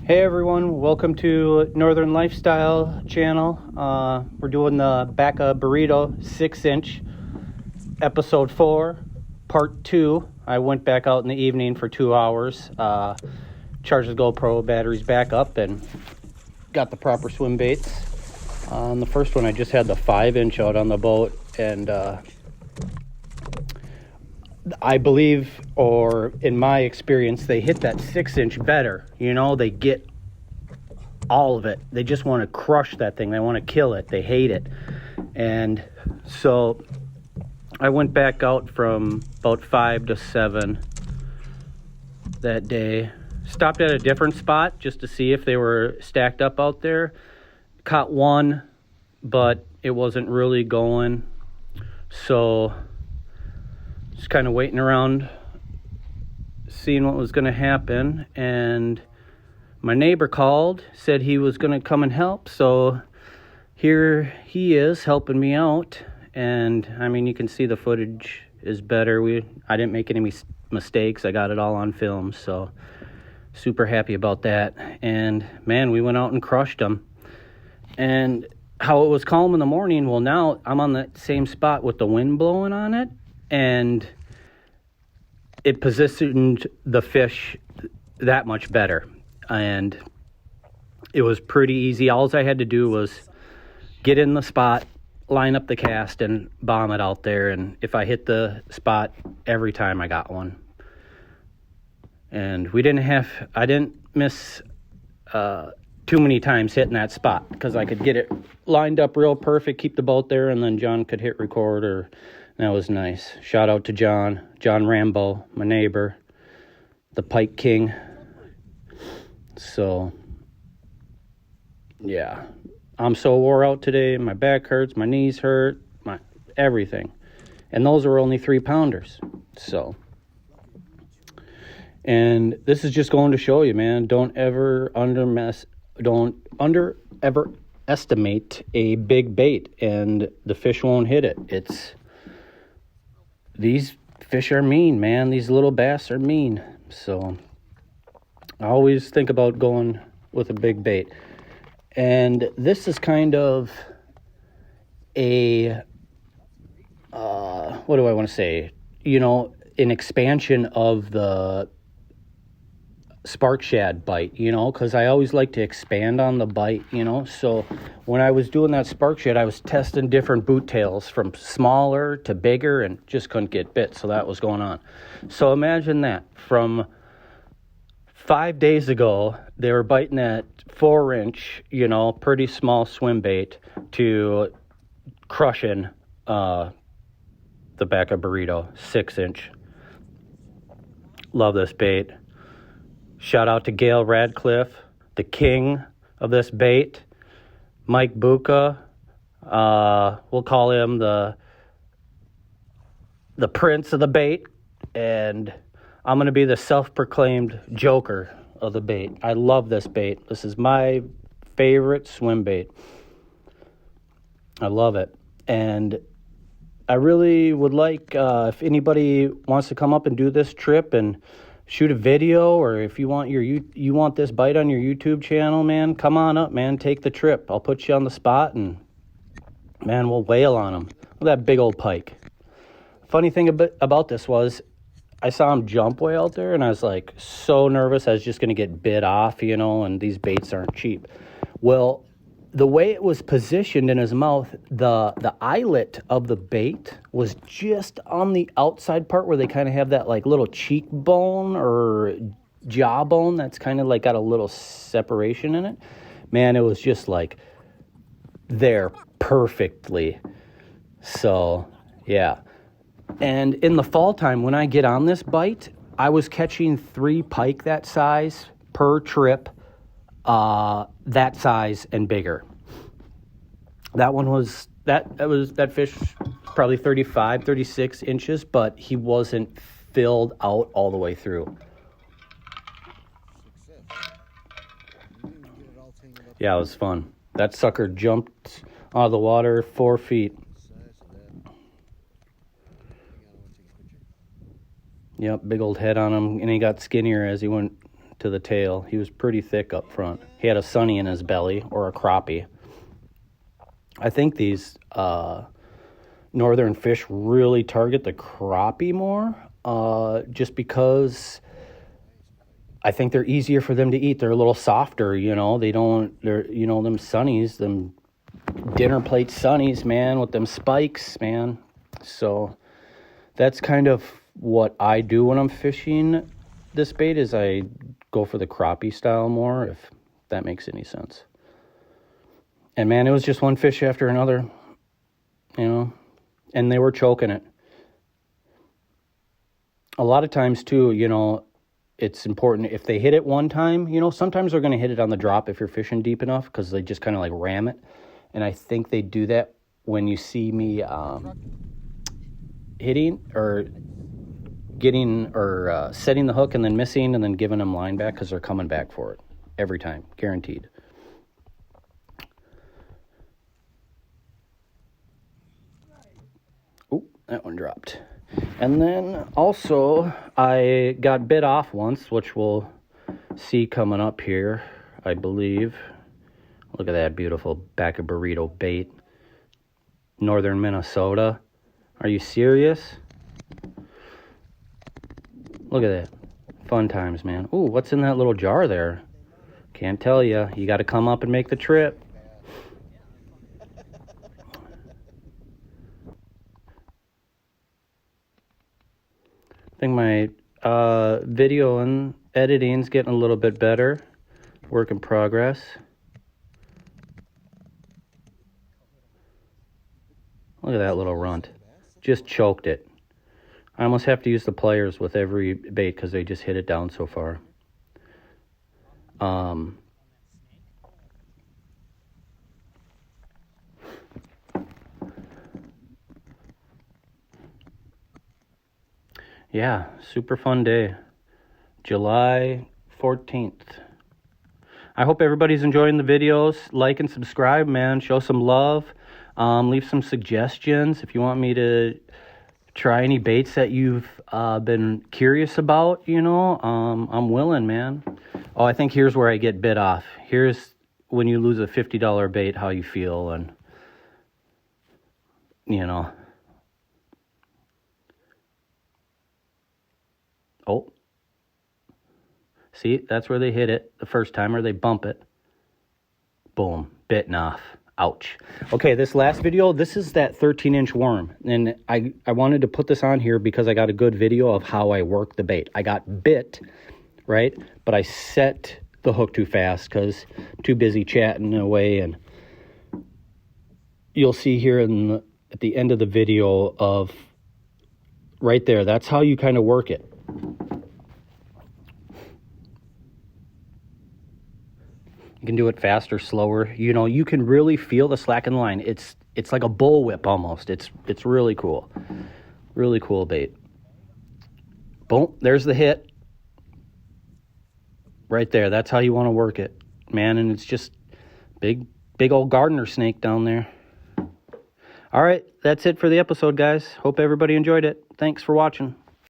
Hey everyone, welcome to Northern Lifestyle channel. We're doing the Bacca Burrito 6-inch, episode 4, part 2. I went back out in the evening for 2 hours, charged the GoPro batteries back up, and got the proper swim baits. On the first one, I just had the 5-inch out on the boat, and I believe, or in my experience, they hit that 6-inch better. You know, they get all of it. They just want to crush that thing. They want to kill it. They hate it. And so I went back out from about 5 to 7 that day. Stopped at a different spot just to see if they were stacked up out there. Caught one, but it wasn't really going. So just kind of waiting around, seeing what was going to happen. And my neighbor called, said he was going to come and help. So here he is helping me out. And I mean, you can see the footage is better. I didn't make any mistakes. I got it all on film. So super happy about that. And man, we went out and crushed them. And how it was calm in the morning, well, now I'm on the same spot with the wind blowing on it, and it positioned the fish that much better. And it was pretty easy. All I had to do was get in the spot, line up the cast, and bomb it out there. And if I hit the spot every time, I got one. And I didn't miss too many times hitting that spot, because I could get it lined up real perfect, keep the boat there, and then John could hit record. That was nice. Shout out to John Rambo, my neighbor, the Pike King. So yeah, I'm so wore out today. My back hurts, my knees hurt, my everything. And those are only 3-pounders. So, and this is just going to show you, man, don't ever estimate a big bait, and the fish won't hit it. These fish are mean, man. These little bass are mean. So I always think about going with a big bait. And this is kind of a, what do I want to say? You know, an expansion of the spark shad bite, you know, because I always like to expand on the bite, you know. So when I was doing that spark shad, I was testing different boot tails from smaller to bigger and just couldn't get bit. So that was going on. So imagine that from 5 days ago, they were biting that 4-inch, you know, pretty small swim bait, to crushing the Bacca Burrito 6-inch. Love this bait. Shout out to Gail Radcliffe, the king of this bait. Mike Bucca, we'll call him the prince of the bait. And I'm going to be the self-proclaimed joker of the bait. I love this bait. This is my favorite swim bait. I love it. And I really would like, if anybody wants to come up and do this trip and shoot a video, or if you want this bite on your YouTube channel, man, come on up, man. Take the trip. I'll put you on the spot, and man, we'll whale on them. Look at that big old pike. Funny thing about this was, I saw him jump way out there, and I was like so nervous I was just going to get bit off, you know, and these baits aren't cheap. Well, the way it was positioned in his mouth, the eyelet of the bait was just on the outside part where they kind of have that like little cheekbone or jawbone that's kind of like got a little separation in it. Man, it was just like there perfectly. So, yeah. And in the fall time, when I get on this bite, I was catching 3 pike that size per trip, that size and bigger. That fish probably 35, 36 inches, but he wasn't filled out all the way through. Yeah, it was fun. That sucker jumped out of the water 4 feet. Yep, big old head on him, and he got skinnier as he went to the tail. He was pretty thick up front. He had a sunny in his belly, or a crappie. I think these northern fish really target the crappie more, just because I think they're easier for them to eat. They're a little softer, you know. They're, you know, them sunnies, them dinner plate sunnies, man, with them spikes, man. So that's kind of what I do when I'm fishing this bait, is I go for the crappie style more, if that makes any sense. And man, it was just one fish after another, you know, and they were choking it. A lot of times too, you know, it's important if they hit it one time, you know, sometimes they're going to hit it on the drop if you're fishing deep enough, because they just kind of like ram it. And I think they do that when you see me hitting or getting or setting the hook and then missing and then giving them line back, because they're coming back for it every time, guaranteed. Oh, that one dropped. And then also I got bit off once, which we'll see coming up here, I believe. Look at that beautiful Bacca Burrito bait. Northern Minnesota. Are you serious? Look at that. Fun times, man. Ooh, what's in that little jar there? Can't tell you. You got to come up and make the trip. I think my video and editing's getting a little bit better. Work in progress. Look at that little runt. Just choked it. I almost have to use the pliers with every bait because they just hit it down so far. Yeah, super fun day. July 14th. I hope everybody's enjoying the videos. Like and subscribe, man. Show some love. Leave some suggestions if you want me to try any baits that you've been curious about, you know. I'm willing, man. Oh, I think here's where I get bit off. Here's when you lose a $50 bait, how you feel, and, you know. Oh. See, that's where they hit it the first time, or they bump it. Boom, bitten off. Ouch. Okay, this last video, this is that 13-inch worm. And I wanted to put this on here because I got a good video of how I work the bait. I got bit, right? But I set the hook too fast because too busy chatting away. And you'll see here at the end of the video of right there. That's how you kind of work it. You can do it faster, slower. You know, you can really feel the slack in the line. It's like a bullwhip almost. It's really cool. Really cool bait. Boom, there's the hit. Right there. That's how you want to work it, man. And it's just big old gardener snake down there. All right, that's it for the episode, guys. Hope everybody enjoyed it. Thanks for watching.